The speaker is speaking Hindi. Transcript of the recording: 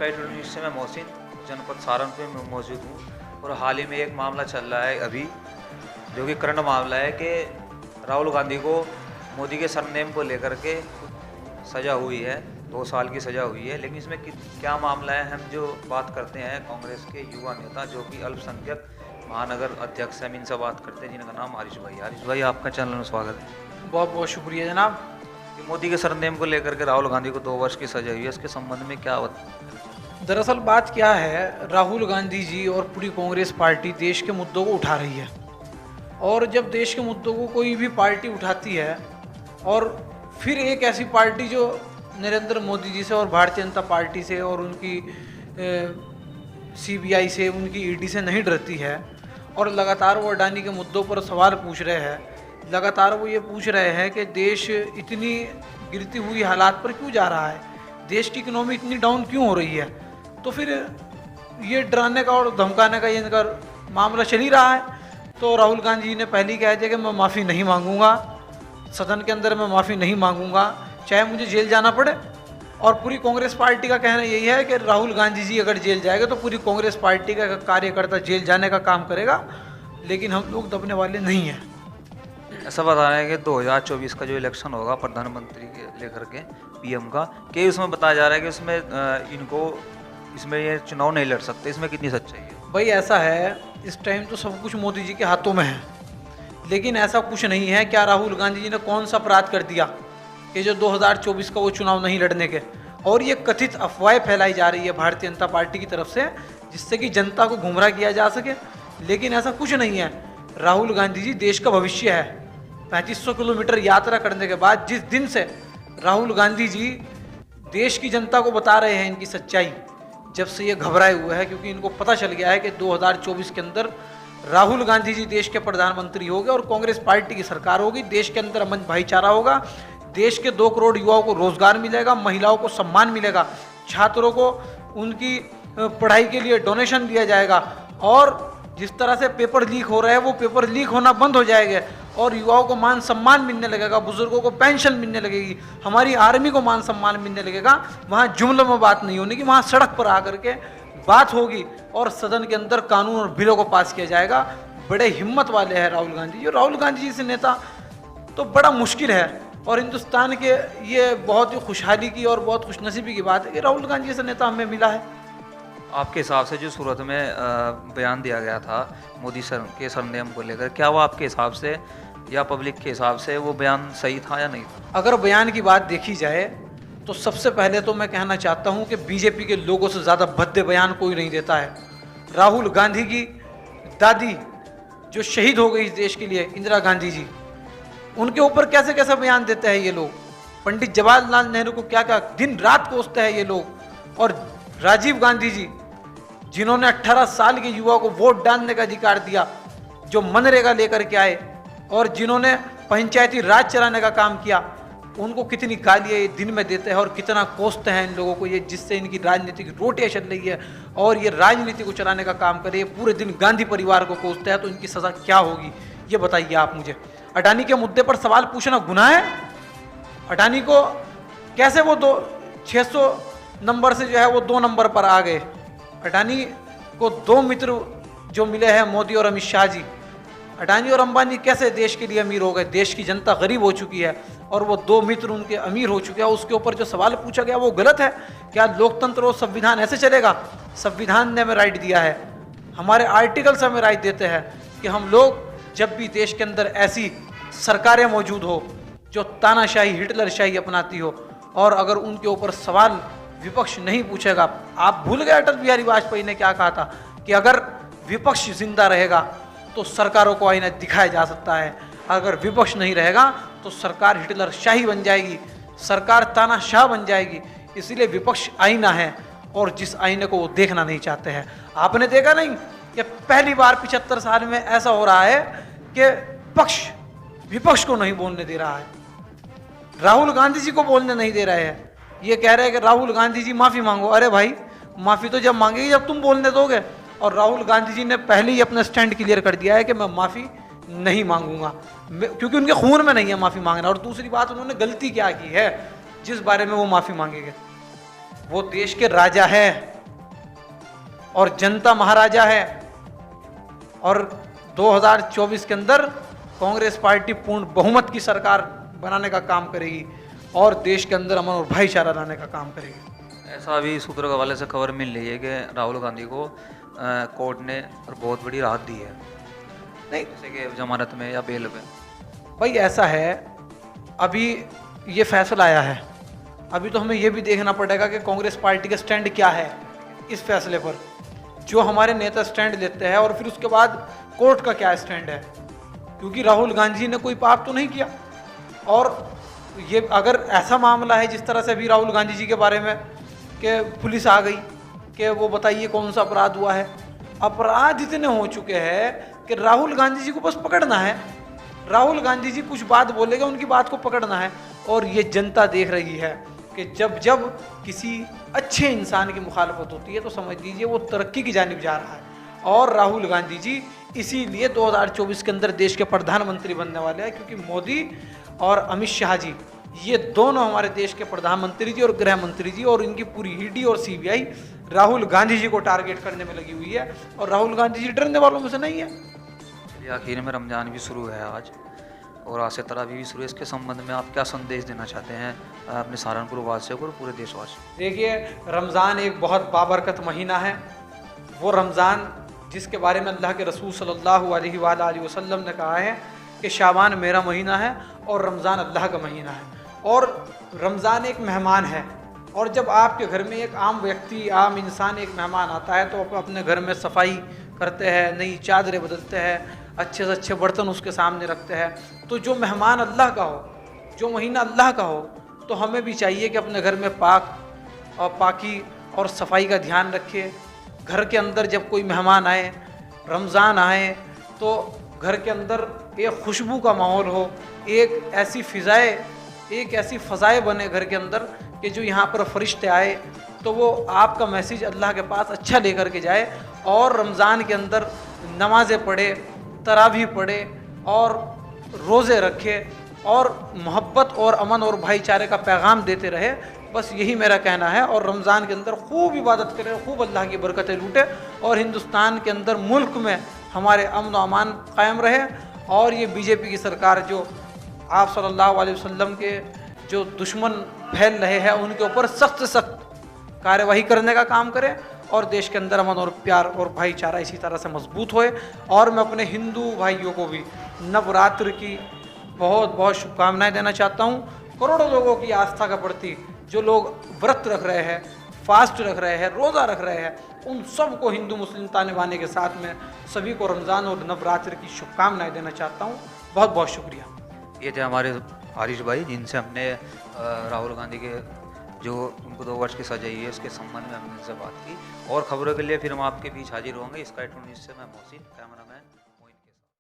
स्काई टूडे न्यूज़ से मैं मोहसिन जनपद सहारनपुर में मौजूद हूँ। और हाल ही में एक मामला चल रहा है अभी, जो कि करंट मामला है कि राहुल गांधी को मोदी के सरनेम को लेकर के सज़ा हुई है, 2 साल की सज़ा हुई है। लेकिन इसमें क्या मामला है, हम जो बात करते हैं कांग्रेस के युवा नेता जो कि अल्पसंख्यक महानगर अध्यक्ष हैं, इनसे बात करते हैं जिनका नाम हरीश भाई। हरीश भाई, आपका चैनल में स्वागत है। बहुत बहुत शुक्रिया जनाब। मोदी के सरनेम को लेकर के राहुल गांधी को 2 वर्ष की सजा हुई है, इसके संबंध में क्या दरअसल बात क्या है, राहुल गांधी जी और पूरी कांग्रेस पार्टी देश के मुद्दों को उठा रही है। और जब देश के मुद्दों को कोई भी पार्टी उठाती है, और फिर एक ऐसी पार्टी जो नरेंद्र मोदी जी से और भारतीय जनता पार्टी से और उनकी सीबीआई से, उनकी ईडी से नहीं डरती है, और लगातार वो अडानी के मुद्दों पर सवाल पूछ रहे हैं, लगातार वो ये पूछ रहे हैं कि देश इतनी गिरती हुई हालात पर क्यों जा रहा है, देश की इकोनॉमी इतनी डाउन क्यों हो रही है, तो फिर ये डराने का और धमकाने का ये इनका मामला चल ही रहा है। तो राहुल गांधी जी ने पहले ही कह दिया कि मैं माफ़ी नहीं मांगूंगा, सदन के अंदर मैं माफ़ी नहीं मांगूंगा, चाहे मुझे जेल जाना पड़े। और पूरी कांग्रेस पार्टी का कहना यही है कि राहुल गांधी जी अगर जेल जाएगा तो पूरी कांग्रेस पार्टी का कार्यकर्ता जेल जाने का काम करेगा, लेकिन हम लोग दबने वाले नहीं हैं। ऐसा बता रहे हैं कि 2024 का जो इलेक्शन होगा प्रधानमंत्री के लेकर के पीएम का, कि उसमें बताया जा रहा है कि उसमें इसमें ये चुनाव नहीं लड़ सकते, इसमें कितनी सच्चाई है? भाई ऐसा है, इस टाइम तो सब कुछ मोदी जी के हाथों में है, लेकिन ऐसा कुछ नहीं है। क्या राहुल गांधी जी ने कौन सा अपराध कर दिया कि जो 2024 का वो चुनाव नहीं लड़ने के? और ये कथित अफवाहें फैलाई जा रही है भारतीय जनता पार्टी की तरफ से, जिससे कि जनता को गुमराह किया जा सके, लेकिन ऐसा कुछ नहीं है। राहुल गांधी जी देश का भविष्य है। 3500 किलोमीटर यात्रा करने के बाद जिस दिन से राहुल गांधी जी देश की जनता को बता रहे हैं इनकी सच्चाई, जब से ये घबराए हुए हैं, क्योंकि इनको पता चल गया है कि 2024 के अंदर राहुल गांधी जी देश के प्रधानमंत्री होंगे और कांग्रेस पार्टी की सरकार होगी, देश के अंदर अमन भाईचारा होगा, देश के 2 करोड़ युवाओं को रोजगार मिलेगा, महिलाओं को सम्मान मिलेगा, छात्रों को उनकी पढ़ाई के लिए डोनेशन दिया जाएगा, और जिस तरह से पेपर लीक हो रहा है वो पेपर लीक होना बंद हो जाएगा, और युवाओं को मान सम्मान मिलने लगेगा, बुजुर्गों को पेंशन मिलने लगेगी, हमारी आर्मी को मान सम्मान मिलने लगेगा। वहाँ जुमलों में बात नहीं होने की, वहाँ सड़क पर आकर के बात होगी और सदन के अंदर कानून और बिलों को पास किया जाएगा। बड़े हिम्मत वाले हैं राहुल गांधी जी। राहुल गांधी जी से नेता तो बड़ा मुश्किल है, और हिंदुस्तान के ये बहुत ही खुशहाली की और बहुत खुशनसीबी की बात है कि राहुल गांधी जैसा नेता हमें मिला है। आपके हिसाब से जो सूरत में बयान दिया गया था मोदी सर के सरनेम को लेकर, क्या वो आपके हिसाब से या पब्लिक के हिसाब से वो बयान सही था या नहीं था? अगर बयान की बात देखी जाए तो सबसे पहले तो मैं कहना चाहता हूं कि बीजेपी के लोगों से ज़्यादा भद्दे बयान कोई नहीं देता है। राहुल गांधी की दादी जो शहीद हो गई इस देश के लिए, इंदिरा गांधी जी, उनके ऊपर कैसे कैसे बयान देते हैं ये लोग। पंडित जवाहरलाल नेहरू को क्या क्या दिन रात कोसते हैं ये लोग। और राजीव गांधी जी जिन्होंने 18 साल के युवा को वोट डालने का अधिकार दिया, जो मनरेगा लेकर के आए और जिन्होंने पंचायती राज चलाने का काम किया, उनको कितनी गालियाँ ये दिन में देते हैं और कितना कोसते हैं इन लोगों को, ये जिससे इनकी राजनीति की रोटियाँ चल रही है और ये राजनीति को चलाने का काम करे, पूरे दिन गांधी परिवार को कोसते हैं, तो इनकी सज़ा क्या होगी ये बताइए आप मुझे। अडानी के मुद्दे पर सवाल पूछना गुनाह है? अडानी को कैसे वो 600 नंबर से जो है वो 2 नंबर पर आ गए? अडानी को 2 मित्र जो मिले हैं, मोदी और अमित शाह जी। अडानी और अंबानी कैसे देश के लिए अमीर हो गए? देश की जनता गरीब हो चुकी है और वो 2 मित्र उनके अमीर हो चुके हैं। उसके ऊपर जो सवाल पूछा गया वो गलत है। क्या लोकतंत्र और संविधान ऐसे चलेगा? संविधान ने हमें राइट दिया है, हमारे आर्टिकल्स हमें राइट देते हैं कि हम लोग जब भी देश के अंदर ऐसी सरकारें मौजूद हो जो तानाशाही, हिटलरशाही अपनाती हो, और अगर उनके ऊपर सवाल विपक्ष नहीं पूछेगा। आप भूल गए अटल बिहारी वाजपेयी ने क्या कहा था कि अगर विपक्ष जिंदा रहेगा तो सरकारों को आईना दिखाया जा सकता है, अगर विपक्ष नहीं रहेगा तो सरकार हिटलर शाही बन जाएगी, सरकार तानाशाह बन जाएगी। इसलिए विपक्ष आईना है और जिस आईने को वो देखना नहीं चाहते हैं। आपने देखा नहीं कि पहली बार 75 साल में ऐसा हो रहा है कि पक्ष विपक्ष को नहीं बोलने दे रहा है, राहुल गांधी जी को बोलने नहीं दे रहे हैं। ये कह रहे हैं कि राहुल गांधी जी माफ़ी मांगो। अरे भाई, माफ़ी तो जब मांगेगी जब तुम बोलने दोगे। और राहुल गांधी जी ने पहले ही अपना स्टैंड क्लियर कर दिया है कि मैं माफ़ी नहीं मांगूंगा, क्योंकि उनके खून में नहीं है माफ़ी मांगना। और दूसरी बात, उन्होंने गलती क्या की है जिस बारे में वो माफ़ी मांगेंगे? वो देश के राजा है और जनता महाराजा है, और 2024 के अंदर कांग्रेस पार्टी पूर्ण बहुमत की सरकार बनाने का काम करेगी और देश के अंदर अमन और भाईचारा लाने का काम करेगी। ऐसा अभी सूत्रों के हवाले से खबर मिल रही है कि राहुल गांधी को कोर्ट ने और बहुत बड़ी राहत दी है, नहीं जैसे कि जमानत में या बेल पे। भाई ऐसा है, अभी ये फैसला आया है, अभी तो हमें ये भी देखना पड़ेगा कि कांग्रेस पार्टी का स्टैंड क्या है इस फैसले पर, जो हमारे नेता स्टैंड लेते हैं, और फिर उसके बाद कोर्ट का क्या स्टैंड है, क्योंकि राहुल गांधी ने कोई पाप तो नहीं किया। और ये अगर ऐसा मामला है जिस तरह से अभी राहुल गांधी जी के बारे में कि पुलिस आ गई कि वो बताइए कौन सा अपराध हुआ है, अपराध इतने हो चुके हैं कि राहुल गांधी जी को बस पकड़ना है, राहुल गांधी जी कुछ बात बोलेगा उनकी बात को पकड़ना है। और ये जनता देख रही है कि जब जब किसी अच्छे इंसान की मुखालफत होती है तो समझ लीजिए वो तरक्की की जानिब जा रहा है। और राहुल गांधी जी इसीलिए 2024 के अंदर देश के प्रधानमंत्री बनने वाले हैं, क्योंकि मोदी और अमित शाह जी ये दोनों हमारे देश के प्रधानमंत्री जी और गृह मंत्री जी, और इनकी पूरी ईडी और सीबीआई राहुल गांधी जी को टारगेट करने में लगी हुई है, और राहुल गांधी जी डरने वालों में से नहीं है। चलिए, आखिर में रमज़ान भी शुरू है आज, और आज से तरावी भी शुरू है। इसके संबंध में आप क्या संदेश देना चाहते हैं अपने सहारनपुर वासियों को और पूरे देशवासियों? देखिए, रमज़ान एक बहुत बाबरकत महीना है, वो रमज़ान जिसके बारे में अल्लाह के रसूल सल्लल्लाहु अलैहि वसल्लम ने कहा है कि शाबान मेरा महीना है और रमज़ान अल्लाह का महीना है, और रमज़ान एक मेहमान है। और जब आपके घर में एक आम व्यक्ति, आम इंसान, एक मेहमान आता है तो आप अपने घर में सफाई करते हैं, नई चादरें बदलते हैं, अच्छे से अच्छे बर्तन उसके सामने रखते हैं। तो जो मेहमान अल्लाह का हो, जो महीना अल्लाह का हो, तो हमें भी चाहिए कि अपने घर में पाकी और सफाई का ध्यान रखें। घर के अंदर जब कोई मेहमान आए, रमज़ान आए, तो घर के अंदर एक खुशबू का माहौल हो, एक ऐसी फ़ज़ाएँ बने घर के अंदर कि जो यहाँ पर फरिश्ते आए तो वो आपका मैसेज अल्लाह के पास अच्छा लेकर के जाए। और रमज़ान के अंदर नमाज़ें पढ़े, तरावी पढ़े और रोज़े रखे और मोहब्बत और अमन और भाईचारे का पैगाम देते रहे। बस यही मेरा कहना है। और रमज़ान के अंदर खूब इबादत करें, खूब अल्लाह की बरकतें लूटें, और हिंदुस्तान के अंदर मुल्क में हमारे अमन व अमान कायम रहे। और ये बीजेपी की सरकार जो आप सल्लल्लाहु अलैहि वसल्लम के जो दुश्मन फैल रहे हैं उनके ऊपर सख्त से सख्त कार्यवाही करने का काम करें, और देश के अंदर अमन और प्यार और भाईचारा इसी तरह से मजबूत होए। और मैं अपने हिंदू भाइयों को भी नवरात्र की बहुत बहुत शुभकामनाएं देना चाहता हूँ। करोड़ों लोगों की आस्था का प्रति जो लोग व्रत रख रहे हैं, फास्ट रख रहे हैं, रोज़ा रख रहे हैं, उन सबको हिंदू मुस्लिम ताने बाने के साथ में सभी को रमज़ान और नवरात्र की शुभकामनाएं देना चाहता हूँ। बहुत बहुत शुक्रिया। ये थे हमारे हारिश भाई, जिनसे हमने राहुल गांधी के जो उनको 2 वर्ष की सजा हुई है उसके संबंध में हमने उनसे बात की। और खबरों के लिए फिर हम आपके बीच हाजिर होंगे। स्काई 2 न्यूज़ से मैं मोहसिन, कैमरामैन।